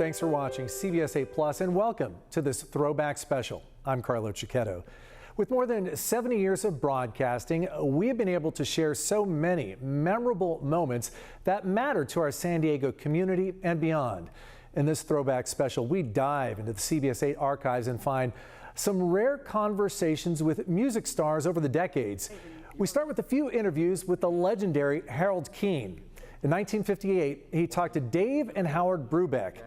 Thanks for watching CBS 8 Plus and welcome to this Throwback Special. I'm Carlo Cicchetto. With more than 70 years of broadcasting, we have been able to share so many memorable moments that matter to our San Diego community and beyond. In this Throwback Special, we dive into the CBS 8 archives and find some rare conversations with music stars over the decades. We start with a few interviews with the legendary Harold Kean. In 1958, he talked to Dave and Howard Brubeck.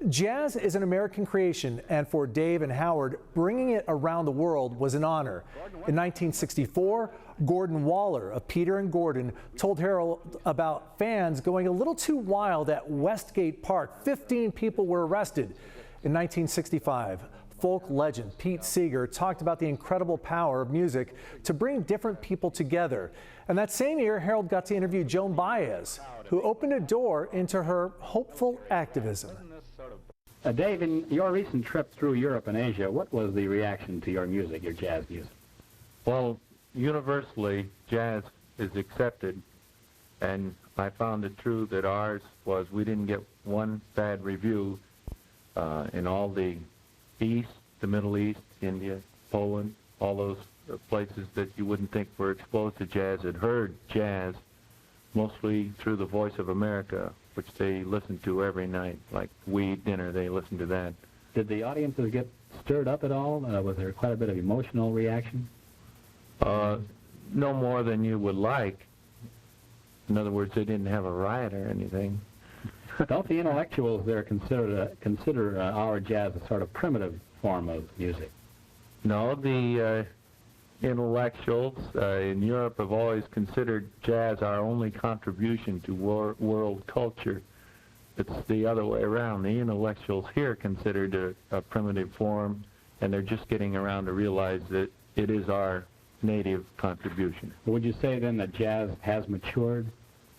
Jazz is an American creation, and for Dave and Howard, bringing it around the world was an honor. In 1964, Gordon Waller of Peter and Gordon told Harold about fans going a little too wild at Westgate Park. 15 people were arrested. In 1965, folk legend Pete Seeger talked about the incredible power of music to bring different people together. And that same year, Harold got to interview Joan Baez, who opened a door into her hopeful activism. Dave, in your recent trip through Europe and Asia, what was the reaction to your music, your jazz music? Well, universally, jazz is accepted, and I found it true that ours was, we didn't get one bad review in all the East, the Middle East, India, Poland, all those places that you wouldn't think were exposed to jazz had heard jazz, mostly through the Voice of America, which they listened to every night, like we eat dinner, they listened to that. Did the audiences get stirred up at all? Was there quite a bit of emotional reaction? No more than you would like. In other words, they didn't have a riot or anything. Don't the intellectuals there consider our jazz a sort of primitive form of music? No, the intellectuals in Europe have always considered jazz our only contribution to world culture. It's the other way around. The intellectuals here considered it a primitive form, and they're just getting around to realize that it is our native contribution. Would you say then that jazz has matured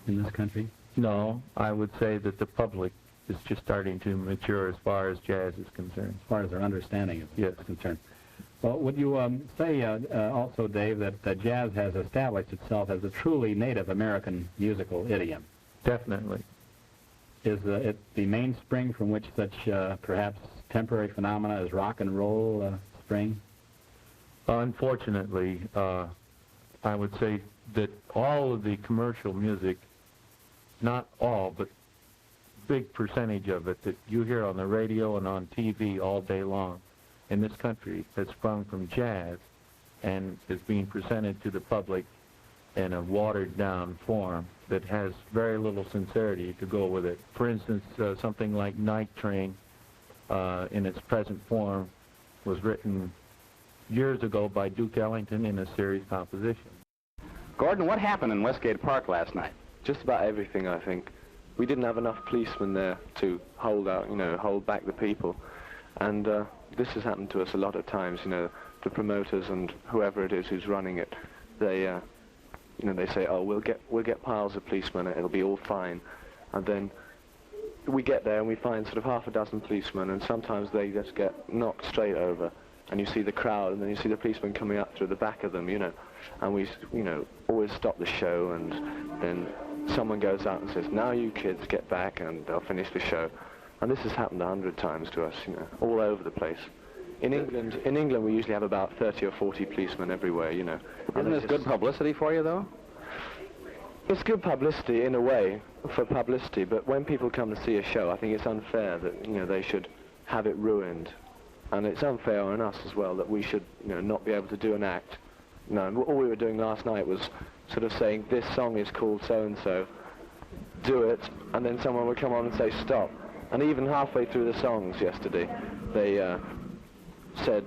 in this country? No, I would say that the public is just starting to mature as far as jazz is concerned. As far as their understanding is concerned. Well, would you say also, Dave, that jazz has established itself as a truly Native American musical idiom? Definitely. Is it the mainspring from which such perhaps temporary phenomena as rock and roll spring? Unfortunately, I would say that all of the commercial music, not all, but big percentage of it that you hear on the radio and on TV all day long in this country has sprung from jazz and is being presented to the public in a watered-down form that has very little sincerity to go with it. For instance, something like Night Train in its present form was written years ago by Duke Ellington in a series composition. Gordon, what happened in Westgate Park last night? Just about everything, I think. We didn't have enough policemen there to hold out, hold back the people. And this has happened to us a lot of times, the promoters and whoever it is who's running it, they, they say, oh, we'll get piles of policemen and it'll be all fine. And then we get there and we find sort of half a dozen policemen, and sometimes they just get knocked straight over. And you see the crowd, and then you see the policemen coming up through the back of them, and we, always stop the show, and then someone goes out and says, now you kids get back, and they'll finish the show. And this has happened 100 times to us, all over the place. In England, we usually have about 30 or 40 policemen everywhere, Isn't this good publicity for you, though? It's good publicity in a way, for publicity, but when people come to see a show, I think it's unfair that, they should have it ruined. And it's unfair on us as well that we should, not be able to do an act. All we were doing last night was sort of saying, this song is called so-and-so, do it, and then someone would come on and say, stop. And even halfway through the songs yesterday, they said,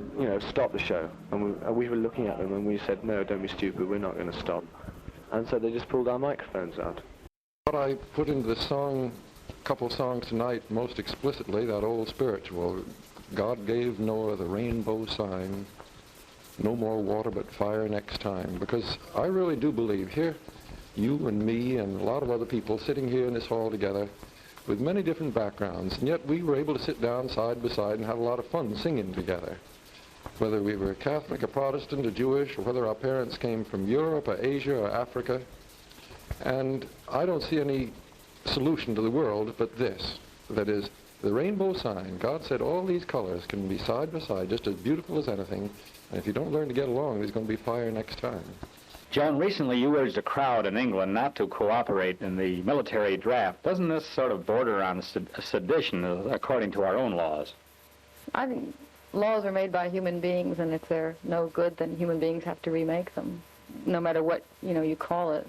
stop the show. And we were looking at them and we said, no, don't be stupid, we're not going to stop. And so they just pulled our microphones out. What I put into the song, a couple of songs tonight, most explicitly, that old spiritual, God gave Noah the rainbow sign, no more water but fire next time. Because I really do believe here, you and me and a lot of other people sitting here in this hall together with many different backgrounds, and yet we were able to sit down side by side and have a lot of fun singing together. Whether we were Catholic or Protestant or Jewish, or whether our parents came from Europe or Asia or Africa. And I don't see any solution to the world but this, that is, The rainbow sign. God said all these colors can be side by side, just as beautiful as anything. And if you don't learn to get along, there's going to be fire next time. Joan, recently you urged a crowd in England not to cooperate in the military draft. Doesn't this sort of border on sedition according to our own laws? I think laws are made by human beings, and if they're no good, then human beings have to remake them, no matter what, you call it.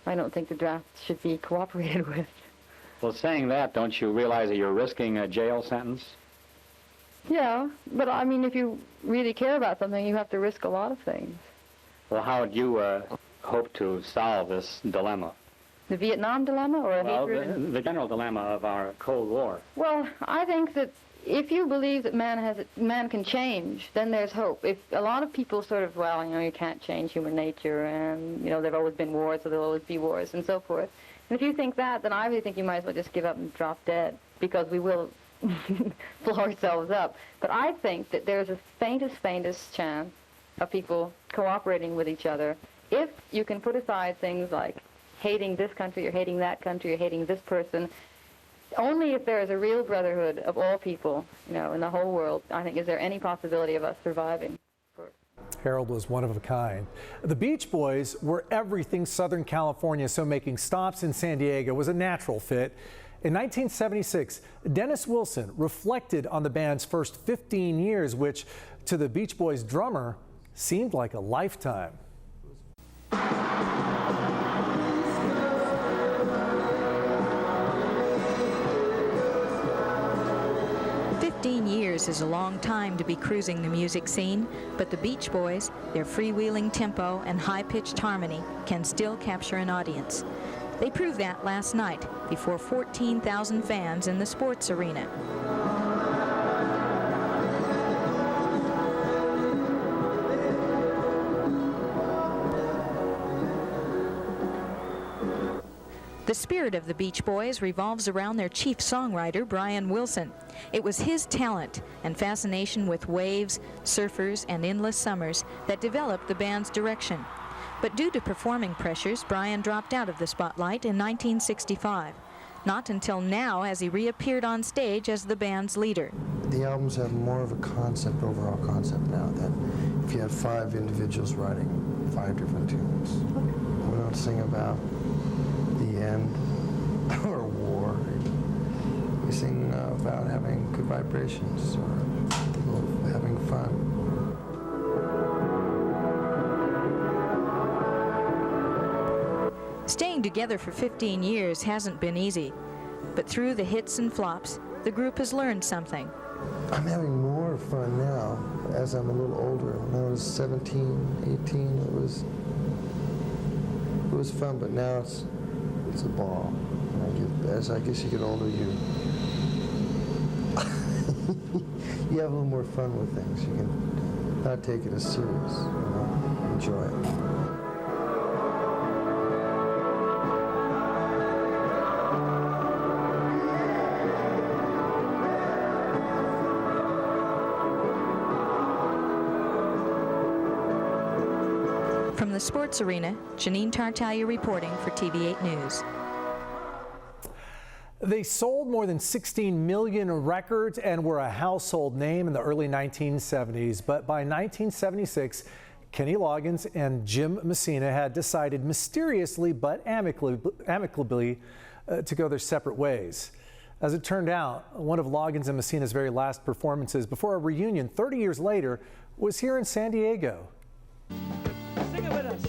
I don't think the draft should be cooperated with. Well, saying that, don't you realize that you're risking a jail sentence? Yeah, but I mean, if you really care about something, you have to risk a lot of things. Well, how would you hope to solve this dilemma? The Vietnam dilemma, or Well, the general dilemma of our Cold War. Well, I think that if you believe that man can change, then there's hope. If a lot of people sort of, you can't change human nature, and there've always been wars, so there'll always be wars, and so forth. And if you think that, then I really think you might as well just give up and drop dead, because we will blow ourselves up. But I think that there's a faintest chance of people cooperating with each other if you can put aside things like hating this country or hating that country or hating this person. Only if there is a real brotherhood of all people, in the whole world, I think, is there any possibility of us surviving. Harold was one of a kind. The Beach Boys were everything Southern California, so making stops in San Diego was a natural fit. In 1976, Dennis Wilson reflected on the band's first 15 years, which to the Beach Boys drummer seemed like a lifetime. 15 years is a long time to be cruising the music scene, but the Beach Boys, their freewheeling tempo and high-pitched harmony can still capture an audience. They proved that last night before 14,000 fans in the sports arena. The spirit of the Beach Boys revolves around their chief songwriter, Brian Wilson. It was his talent and fascination with waves, surfers, and endless summers that developed the band's direction. But due to performing pressures, Brian dropped out of the spotlight in 1965. Not until now has he reappeared on stage as the band's leader. The albums have more of a concept, overall concept now, that if you had 5 individuals writing 5 different tunes. We don't sing about the end or war. We sing about having good vibrations or having fun. Staying together for 15 years hasn't been easy, but through the hits and flops, the group has learned something. I'm having more fun now as I'm a little older. When I was 17, 18, it was fun, but now it's a ball. As I guess you get older, you have a little more fun with things. You can not take it as serious, enjoy it. From the sports arena, Janine Tartaglia reporting for TV8 News. They sold more than 16 million records and were a household name in the early 1970s. But by 1976, Kenny Loggins and Jim Messina had decided mysteriously but amicably to go their separate ways. As it turned out, one of Loggins and Messina's very last performances before a reunion 30 years later was here in San Diego. Sing it with us.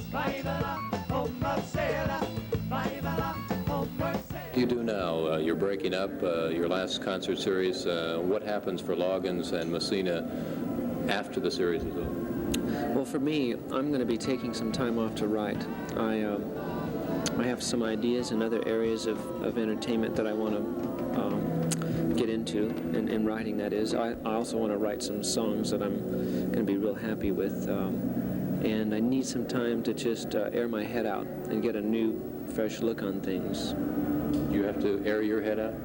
You do now. You're breaking up your last concert series. What happens for Loggins and Messina after the series is over? Well, for me, I'm going to be taking some time off to write. I have some ideas in other areas of entertainment that I want to get into, in writing, that is. I also want to write some songs that I'm going to be real happy with. And I need some time to just air my head out and get a new, fresh look on things. You have to air your head out?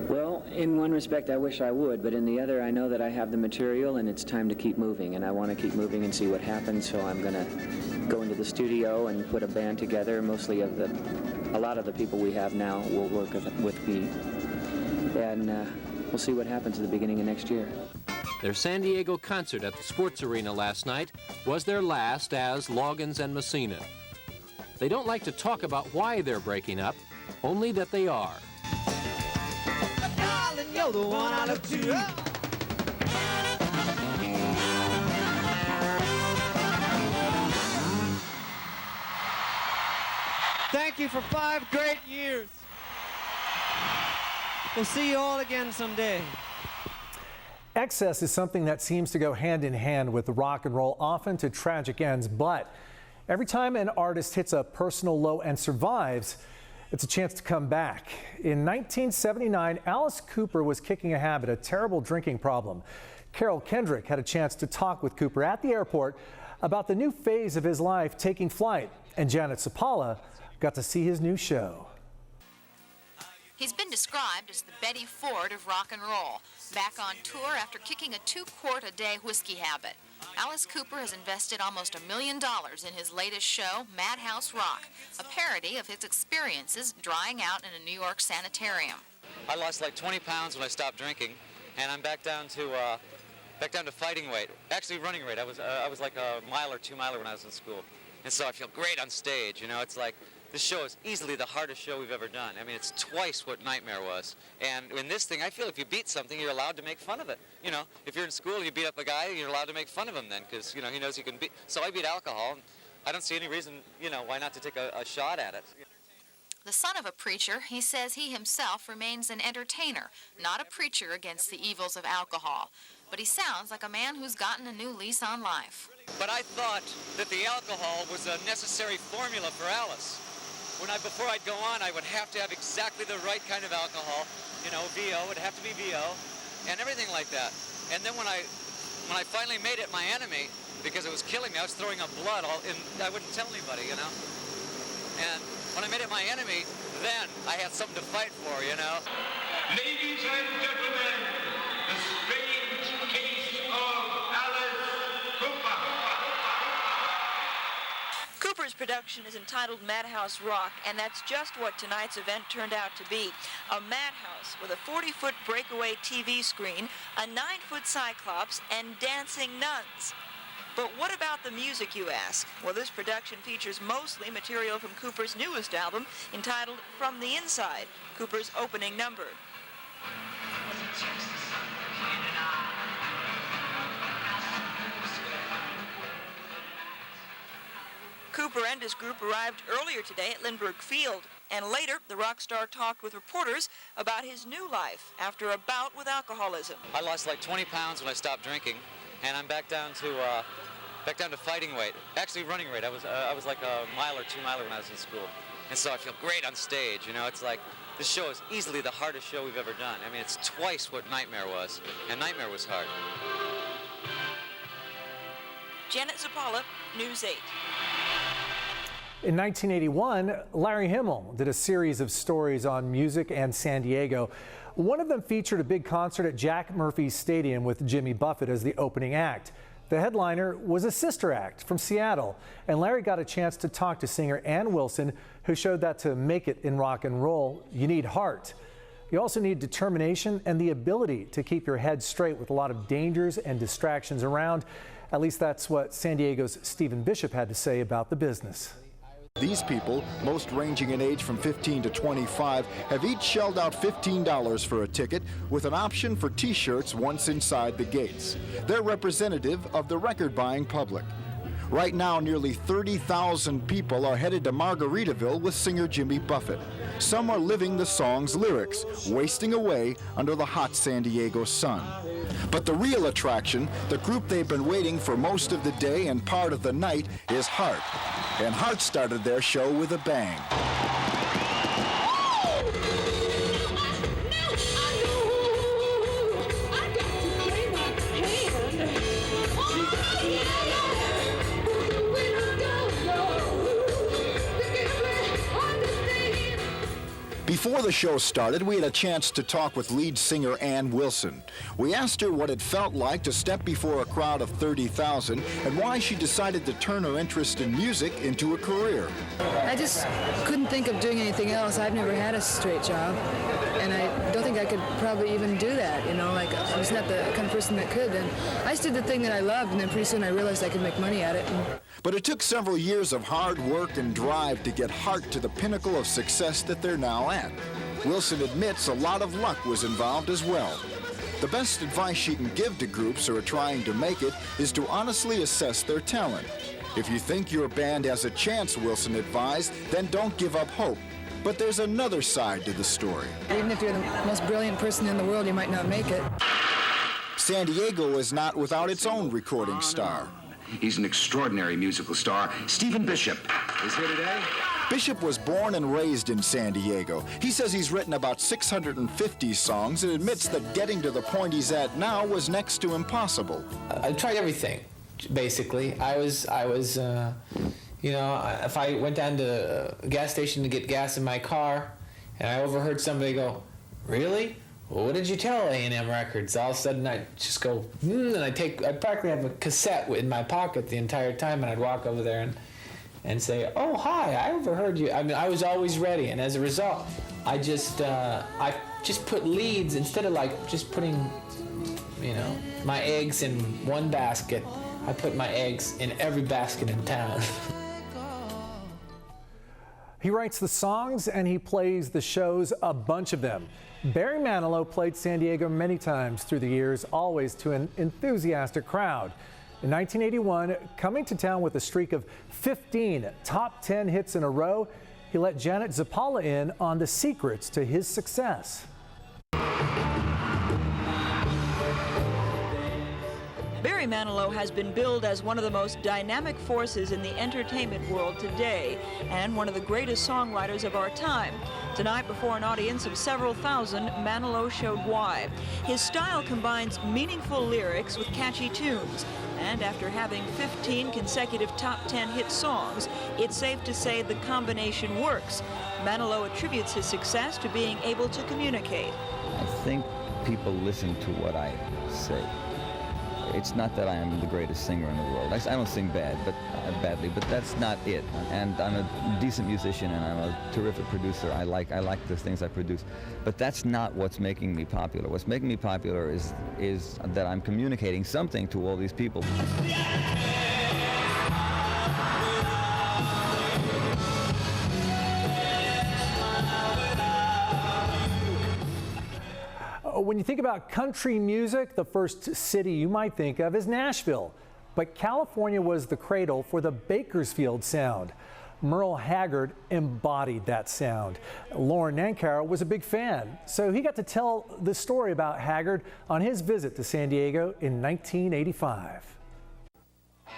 Well, in one respect, I wish I would, but in the other, I know that I have the material and it's time to keep moving, and I want to keep moving and see what happens, so I'm going to go into the studio and put a band together. Mostly a lot of the people we have now will work with me. And we'll see what happens at the beginning of next year. Their San Diego concert at the Sports Arena last night was their last as Loggins and Messina. They don't like to talk about why they're breaking up, only that they are. Darling, you're the one I look to. Thank you for 5 great years. We'll see you all again someday. Excess is something that seems to go hand in hand with rock and roll, often to tragic ends. But every time an artist hits a personal low and survives, it's a chance to come back. In 1979, Alice Cooper was kicking a habit, a terrible drinking problem. Carol Kendrick had a chance to talk with Cooper at the airport about the new phase of his life taking flight. And Janet Sapala got to see his new show. He's been described as the Betty Ford of rock and roll, back on tour after kicking a 2-quart-a-day whiskey habit. Alice Cooper has invested almost $1 million in his latest show, Madhouse Rock, a parody of his experiences drying out in a New York sanitarium. I lost like 20 pounds when I stopped drinking, and I'm back down to fighting weight. Actually, running weight. I was like a mile or 2 miler when I was in school, and so I feel great on stage. You know, it's like this show is easily the hardest show we've ever done. I mean, it's twice what Nightmare was. And in this thing, I feel if you beat something, you're allowed to make fun of it. You know, if you're in school and you beat up a guy, you're allowed to make fun of him then, because, you know, he knows you can beat. So I beat alcohol, and I don't see any reason, you know, why not to take a shot at it. The son of a preacher, he says he himself remains an entertainer, not a preacher against the evils of alcohol. But he sounds like a man who's gotten a new lease on life. But I thought that the alcohol was a necessary formula for Alice. Before I'd go on, I would have to have exactly the right kind of alcohol, you know, VO, it would have to be VO, and everything like that. And then when I finally made it my enemy, because it was killing me, I was throwing up blood, I wouldn't tell anybody, you know. And when I made it my enemy, then I had something to fight for, you know. Ladies and gentlemen, the strange case of Alice Cooper. Cooper's production is entitled Madhouse Rock, and that's just what tonight's event turned out to be. A madhouse with a 40-foot breakaway TV screen, a 9-foot cyclops, and dancing nuns. But what about the music, you ask? Well, this production features mostly material from Cooper's newest album, entitled From the Inside, Cooper's opening number. Cooper and his group arrived earlier today at Lindbergh Field, and later the rock star talked with reporters about his new life after a bout with alcoholism. I lost like 20 pounds when I stopped drinking, and I'm back down to fighting weight. Actually, running weight. I was like a mile or 2 miler when I was in school, and so I feel great on stage. You know, it's like this show is easily the hardest show we've ever done. I mean, it's twice what Nightmare was, and Nightmare was hard. Janet Zapala, News 8. In 1981, Larry Himmel did a series of stories on music and San Diego. One of them featured a big concert at Jack Murphy's Stadium with Jimmy Buffett as the opening act. The headliner was a sister act from Seattle, and Larry got a chance to talk to singer Ann Wilson, who showed that to make it in rock and roll, you need heart. You also need determination and the ability to keep your head straight with a lot of dangers and distractions around. At least that's what San Diego's Stephen Bishop had to say about the business. These people, most ranging in age from 15 to 25, have each shelled out $15 for a ticket with an option for T-shirts once inside the gates. They're representative of the record-buying public. Right now, nearly 30,000 people are headed to Margaritaville with singer Jimmy Buffett. Some are living the song's lyrics, wasting away under the hot San Diego sun. But the real attraction, the group they've been waiting for most of the day and part of the night, is Heart. And Heart started their show with a bang. Before the show started, we had a chance to talk with lead singer Ann Wilson. We asked her what it felt like to step before a crowd of 30,000 and why she decided to turn her interest in music into a career. I just couldn't think of doing anything else. I've never had a straight job, and I don't think I could probably even do that, you know, like I was not the kind of person that could. And I just did the thing that I loved, and then pretty soon I realized I could make money at it. But it took several years of hard work and drive to get Hart to the pinnacle of success that they're now at. Wilson admits a lot of luck was involved as well. The best advice she can give to groups who are trying to make it is to honestly assess their talent. If you think your band has a chance, Wilson advised, then don't give up hope. But there's another side to the story. Even if you're the most brilliant person in the world, you might not make it. San Diego is not without its own recording star. He's an extraordinary musical star. Stephen Bishop is here today. Bishop was born and raised in San Diego. He says he's written about 650 songs and admits that getting to the point he's at now was next to impossible. I tried everything, basically. I was, you know, if I went down to a gas station to get gas in my car and I overheard somebody go, "Really? Well, what did you tell A&M Records?" All of a sudden I'd just go, and I'd practically have a cassette in my pocket the entire time, and I'd walk over there and say, "Oh, hi, I overheard you." I mean, I was always ready, and as a result, I just put leads instead of like just putting, you know, my eggs in one basket. I put my eggs in every basket in town. He writes the songs and he plays the shows, a bunch of them. Barry Manilow played San Diego many times through the years, always to an enthusiastic crowd. In 1981, coming to town with a streak of 15 top 10 hits in a row, he let Janet Zappala in on the secrets to his success. Barry Manilow has been billed as one of the most dynamic forces in the entertainment world today and one of the greatest songwriters of our time. Tonight, before an audience of several thousand, Manilow showed why. His style combines meaningful lyrics with catchy tunes, and after having 15 consecutive top 10 hit songs, it's safe to say the combination works. Manilow attributes his success to being able to communicate. I think people listen to what I say. It's not that I am the greatest singer in the world. I don't sing badly, but that's not it. And I'm a decent musician, and I'm a terrific producer. I like the things I produce. But that's not what's making me popular. What's making me popular is that I'm communicating something to all these people. When you think about country music, the first city you might think of is Nashville. But California was the cradle for the Bakersfield sound. Merle Haggard embodied that sound. Lauren Nankara was a big fan, so he got to tell the story about Haggard on his visit to San Diego in 1985. I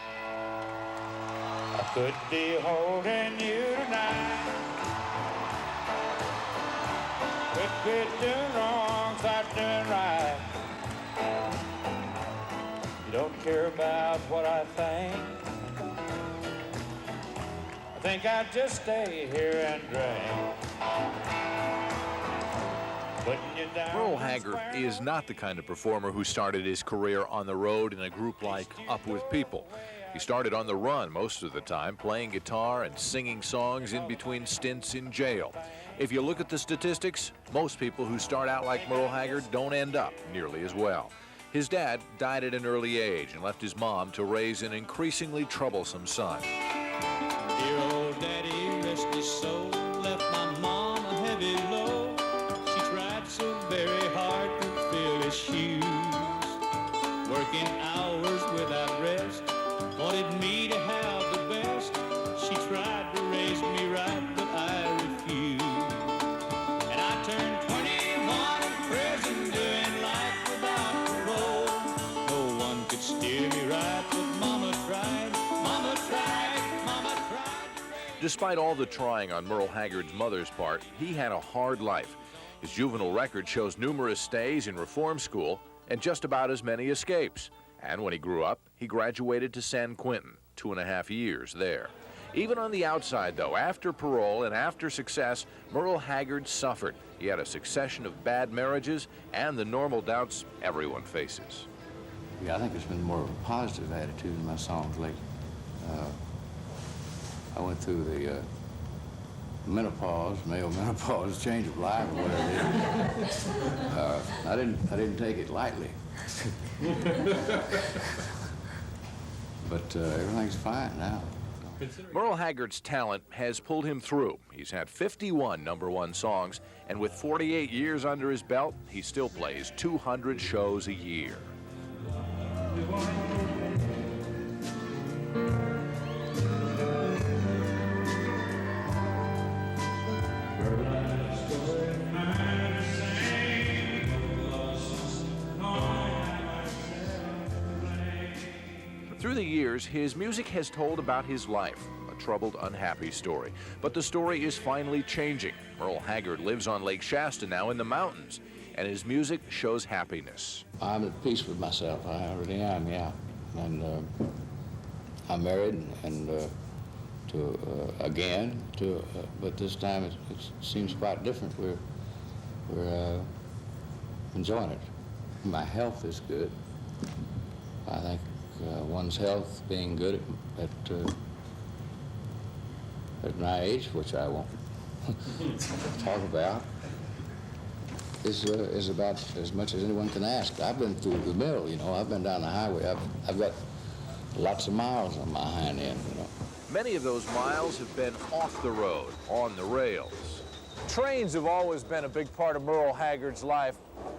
could be holding you tonight. We could do wrong, start doing right. You don't care about what I think. I think I'd just stay here and drink. Merle Haggard is not the kind of performer who started his career on the road in a group like Up With People. He started on the run most of the time, playing guitar and singing songs in between stints in jail. If you look at the statistics, most people who start out like Merle Haggard don't end up nearly as well. His dad died at an early age and left his mom to raise an increasingly troublesome son. Dear old daddy, rest his soul, left my mom a heavy load. She tried so very hard to fill his shoes, working hours without rest, wanted me to have the best. She tried to raise me right, but I refused. And I turned 21 in prison, doing life without parole. No one could steer me right, but Mama tried, Mama tried, Mama tried. Despite all the trying on Merle Haggard's mother's part, he had a hard life. His juvenile record shows numerous stays in reform school and just about as many escapes. And when he grew up, he graduated to San Quentin, 2.5 years there. Even on the outside, though, after parole and after success, Merle Haggard suffered. He had a succession of bad marriages and the normal doubts everyone faces. Yeah, I think there's been more of a positive attitude in my songs lately. I went through the menopause, male menopause, change of life, or whatever it is. I didn't take it lightly. But everything's fine now. Merle Haggard's talent has pulled him through. He's had 51 #1 songs, and with 48 years under his belt, he still plays 200 shows a year. Through the years, his music has told about his life, a troubled, unhappy story. But the story is finally changing. Merle Haggard lives on Lake Shasta now in the mountains, and his music shows happiness. I'm at peace with myself. I really am, yeah. And I'm married, and but this time it seems quite different. We're enjoying it. My health is good. I think one's health being good at my age, which I won't talk about, is about as much as anyone can ask. I've been through the mill, you know. I've been down the highway. I've got lots of miles on my hind end, you know. Many of those miles have been off the road, on the rails. Trains have always been a big part of Merle Haggard's life.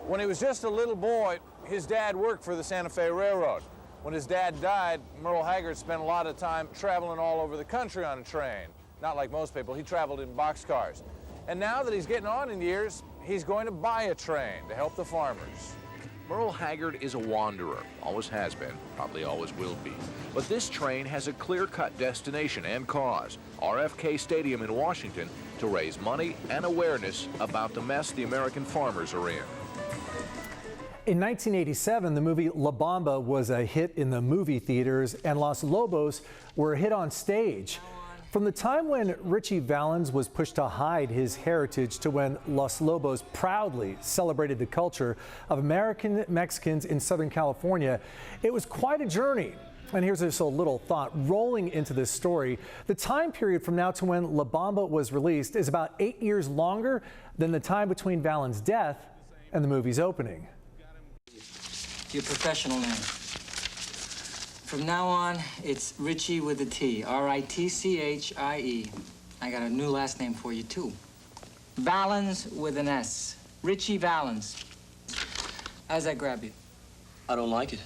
When he was just a little boy, his dad worked for the Santa Fe Railroad. When his dad died, Merle Haggard spent a lot of time traveling all over the country on a train. Not like most people, he traveled in boxcars. And now that he's getting on in years, he's going to buy a train to help the farmers. Merle Haggard is a wanderer, always has been, probably always will be. But this train has a clear-cut destination and cause, RFK Stadium in Washington, to raise money and awareness about the mess the American farmers are in. In 1987, the movie La Bamba was a hit in the movie theaters, and Los Lobos were a hit on stage. From the time when Richie Valens was pushed to hide his heritage to when Los Lobos proudly celebrated the culture of American Mexicans in Southern California, it was quite a journey. And here's just a little thought rolling into this story. The time period from now to when La Bamba was released is about 8 years longer than the time between Valens' death and the movie's opening. Your professional name. From now on, it's Richie with a T, R-I-T-C-H-I-E. I got a new last name for you, too. Valens with an S. Richie Valens. How's that grab you? I don't like it.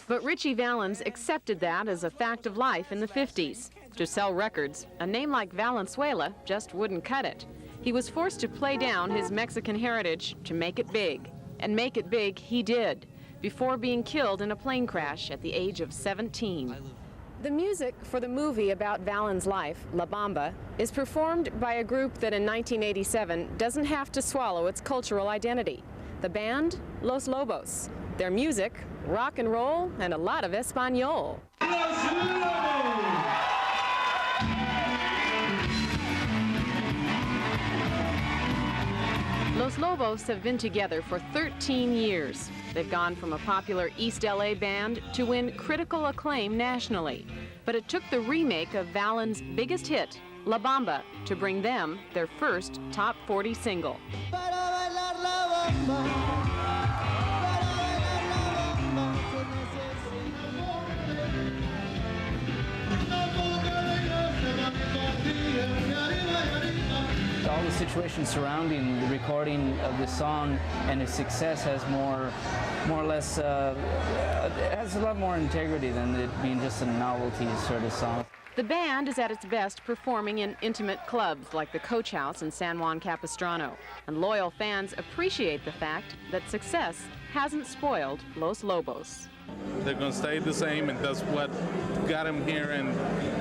But Richie Valens accepted that as a fact of life in the 50s. To sell records, a name like Valenzuela just wouldn't cut it. He was forced to play down his Mexican heritage to make it big. And make it big he did, before being killed in a plane crash at the age of 17. The music for the movie about Valens' life, La Bamba, is performed by a group that in 1987 doesn't have to swallow its cultural identity. The band, Los Lobos. Their music, rock and roll, and a lot of Espanol. Los Lobos have been together for 13 years. They've gone from a popular East LA band to win critical acclaim nationally. But it took the remake of Valens' biggest hit, La Bamba, to bring them their first top 40 single. All the situation surrounding the recording of the song and its success has more or less, has a lot more integrity than it being just a novelty sort of song. The band is at its best performing in intimate clubs like the Coach House in San Juan Capistrano, and loyal fans appreciate the fact that success hasn't spoiled Los Lobos. They're going to stay the same, and that's what got them here, and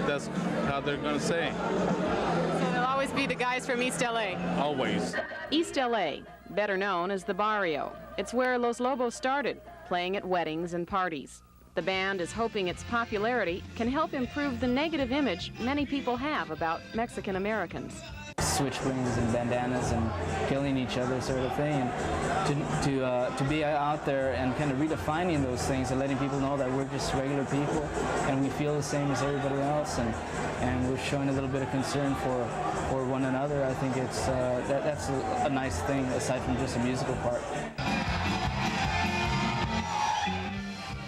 that's how they're going to stay. So they'll always be the guys from East LA? Always. East LA, better known as the Barrio. It's where Los Lobos started, playing at weddings and parties. The band is hoping its popularity can help improve the negative image many people have about Mexican Americans. Switchblades and bandanas and killing each other sort of thing, and to be out there and kind of redefining those things and letting people know that we're just regular people and we feel the same as everybody else, and we're showing a little bit of concern for one another. I think it's that's a nice thing aside from just a musical part.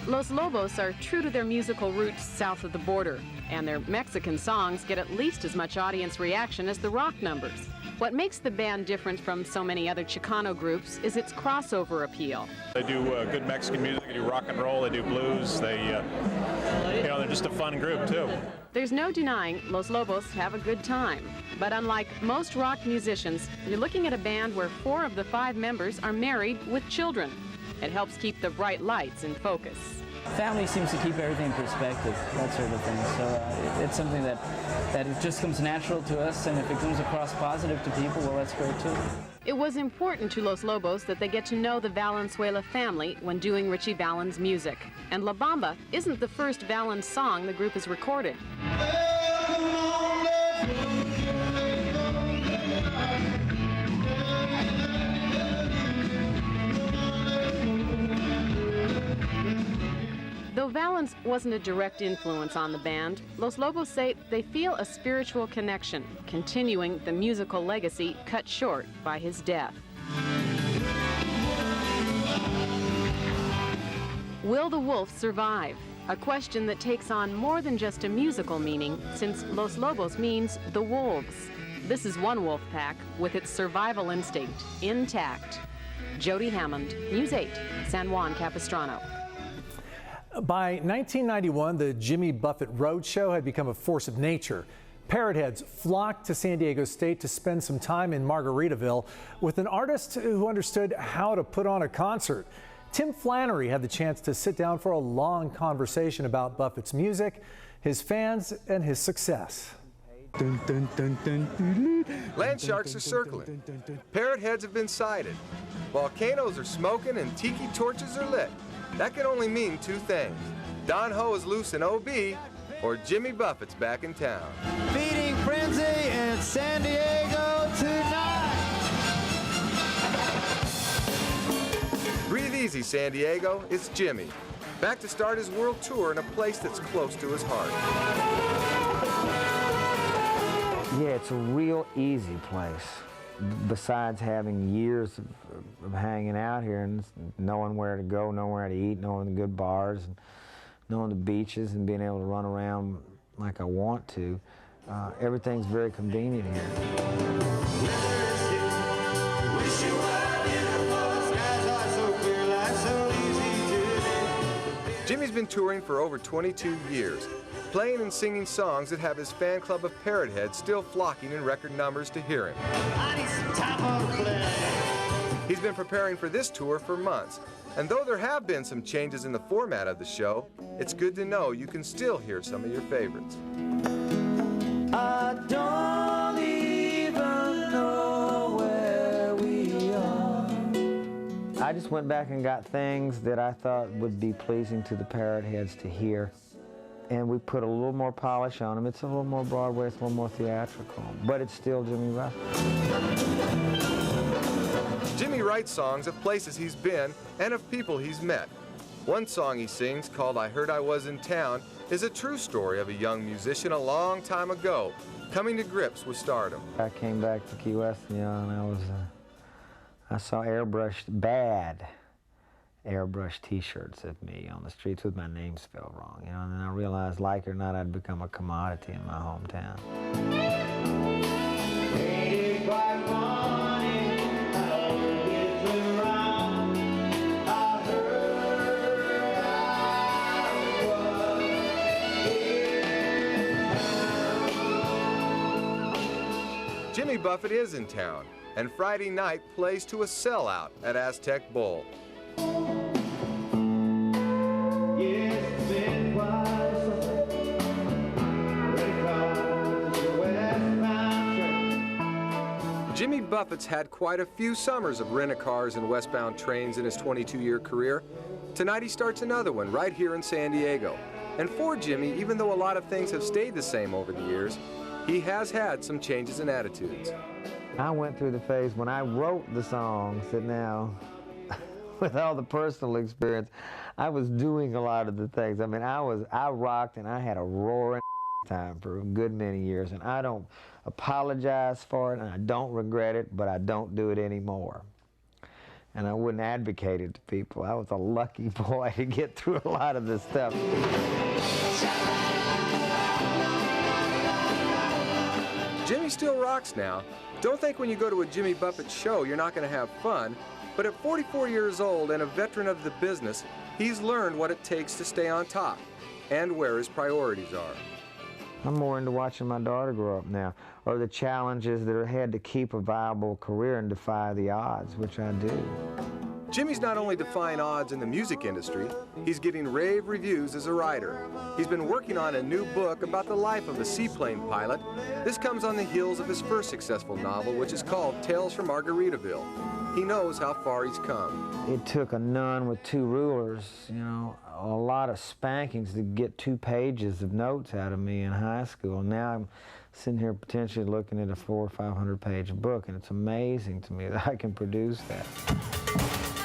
Los Lobos are true to their musical roots south of the border, and their Mexican songs get at least as much audience reaction as the rock numbers. What makes the band different from so many other Chicano groups is its crossover appeal. They do good Mexican music, they do rock and roll, they do blues, they're just a fun group too. There's no denying Los Lobos have a good time, but unlike most rock musicians, you're looking at a band where 4 of the 5 members are married with children. It helps keep the bright lights in focus. Family seems to keep everything in perspective, that sort of thing. So it's something that it just comes natural to us, and if it comes across positive to people, well, that's great too. It was important to Los Lobos that they get to know the Valenzuela family when doing Richie Valens' music. And La Bamba isn't the first Valens song the group has recorded. Though Valens wasn't a direct influence on the band, Los Lobos say they feel a spiritual connection, continuing the musical legacy cut short by his death. Will the wolf survive? A question that takes on more than just a musical meaning, since Los Lobos means the wolves. This is one wolf pack with its survival instinct intact. Jody Hammond, News 8, San Juan Capistrano. By 1991, the Jimmy Buffett Roadshow had become a force of nature. Parrot heads flocked to San Diego State to spend some time in Margaritaville with an artist who understood how to put on a concert. Tim Flannery had the chance to sit down for a long conversation about Buffett's music, his fans, and his success. Land sharks are circling. Parrot heads have been sighted. Volcanoes are smoking and tiki torches are lit. That can only mean 2 things. Don Ho is loose in OB, or Jimmy Buffett's back in town. Feeding frenzy in San Diego tonight. Breathe easy, San Diego. It's Jimmy. Back to start his world tour in a place that's close to his heart. Yeah, it's a real easy place. Besides having years of hanging out here and knowing where to go, knowing where to eat, knowing the good bars, and knowing the beaches and being able to run around like I want to, everything's very convenient here. Jimmy's been touring for over 22 years, playing and singing songs that have his fan club of parrot heads still flocking in record numbers to hear him. He's been preparing for this tour for months, and though there have been some changes in the format of the show, it's good to know you can still hear some of your favorites. I don't even know where we are. I just went back and got things that I thought would be pleasing to the parrot heads to hear. And we put a little more polish on them. It's a little more Broadway, it's a little more theatrical, but it's still Jimmy Buffett. Jimmy writes songs of places he's been and of people he's met. One song he sings, called I Heard I Was in Town, is a true story of a young musician a long time ago, coming to grips with stardom. I came back to Key West, and I saw bad airbrush T-shirts of me on the streets with my name spelled wrong, and then I realized, like it or not, I'd become a commodity in my hometown. Jimmy Buffett is in town, and Friday night plays to a sellout at Aztec Bowl. Jimmy Buffett's had quite a few summers of rent-a-cars and westbound trains in his 22-year career, Tonight he starts another one right here in San Diego. And for Jimmy, even though a lot of things have stayed the same over the years, he has had some changes in attitudes. I went through the phase when I wrote the songs that now, with all the personal experience, I was doing a lot of the things. I mean, I rocked and I had a roaring time for a good many years, and I don't apologize for it and I don't regret it, but I don't do it anymore. And I wouldn't advocate it to people. I was a lucky boy to get through a lot of this stuff. Jimmy still rocks now. Don't think when you go to a Jimmy Buffett show you're not going to have fun, but at 44 years old and a veteran of the business, he's learned what it takes to stay on top and where his priorities are. I'm more into watching my daughter grow up now, or the challenges that are ahead to keep a viable career and defy the odds, which I do. Jimmy's not only defying odds in the music industry, he's getting rave reviews as a writer. He's been working on a new book about the life of a seaplane pilot. This comes on the heels of his first successful novel, which is called Tales from Margaritaville. He knows how far he's come. It took a nun with 2 rulers, you know, a lot of spankings to get 2 pages of notes out of me in high school. Now I'm sitting here potentially looking at a 400- or 500-page book, and it's amazing to me that I can produce that.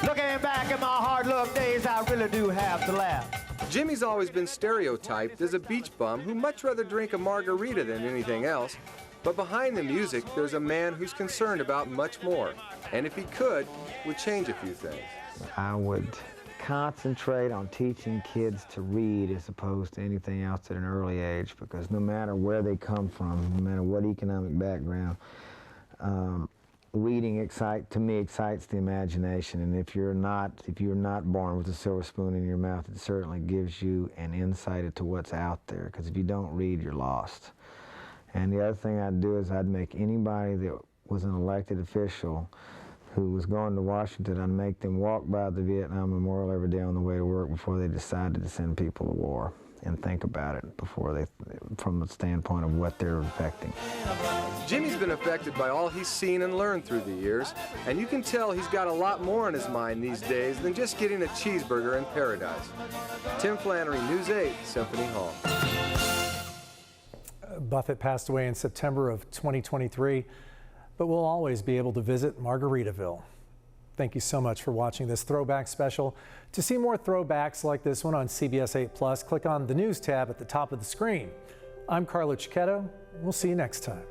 Looking back at my hard luck days, I really do have to laugh. Jimmy's always been stereotyped as a beach bum who'd much rather drink a margarita than anything else. But behind the music, there's a man who's concerned about much more. And if he could, would change a few things. I would concentrate on teaching kids to read as opposed to anything else at an early age, because no matter where they come from, no matter what economic background, reading to me excites the imagination. And if you're not born with a silver spoon in your mouth, it certainly gives you an insight into what's out there, because if you don't read, you're lost. And the other thing I'd do is I'd make anybody that was an elected official who was going to Washington, I'd make them walk by the Vietnam Memorial every day on the way to work before they decided to send people to war, and think about it from the standpoint of what they're affecting. Jimmy's been affected by all he's seen and learned through the years, and you can tell he's got a lot more on his mind these days than just getting a cheeseburger in paradise. Tim Flannery, News 8, Symphony Hall. Buffett passed away in September of 2023, but we'll always be able to visit Margaritaville. Thank you so much for watching this Throwback Special. To see more throwbacks like this one on CBS 8+, click on the News tab at the top of the screen. I'm Carlo Cicchetto. We'll see you next time.